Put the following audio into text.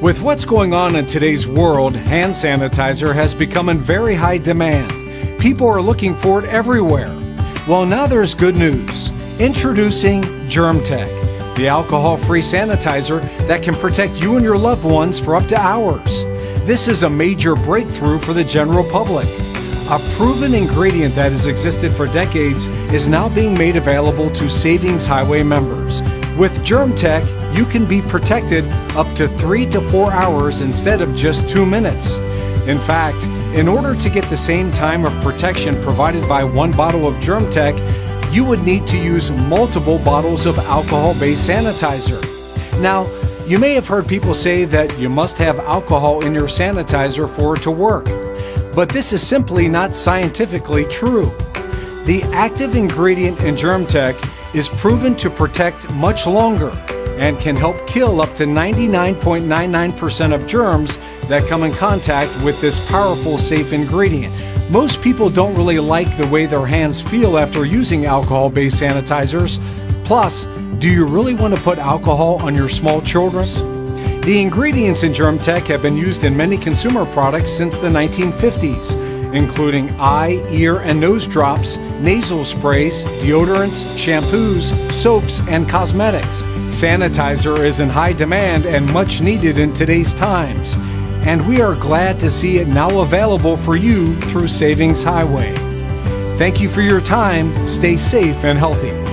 With what's going on in today's world, hand sanitizer has become in very high demand. People are looking for it everywhere. Well, now there's good news. Introducing GermTech, the alcohol-free sanitizer that can protect you and your loved ones for up to hours. This is a major breakthrough for the general public. A proven ingredient that has existed for decades is now being made available to Savings Highway members. With GermTech, you can be protected up to 3 to 4 hours instead of just 2 minutes. In fact, in order to get the same time of protection provided by one bottle of GermTech, you would need to use multiple bottles of alcohol-based sanitizer. Now, you may have heard people say that you must have alcohol in your sanitizer for it to work, but this is simply not scientifically true. The active ingredient in GermTech is proven to protect much longer and can help kill up to 99.99% of germs that come in contact with this powerful, safe ingredient. Most people don't really like the way their hands feel after using alcohol-based sanitizers. Plus, do you really want to put alcohol on your small children? The ingredients in GermTech have been used in many consumer products since the 1950s, including eye, ear, and nose drops, nasal sprays, deodorants, shampoos, soaps, and cosmetics. Sanitizer is in high demand and much needed in today's times, and we are glad to see it now available for you through Savings Highway. Thank you for your time. Stay safe and healthy.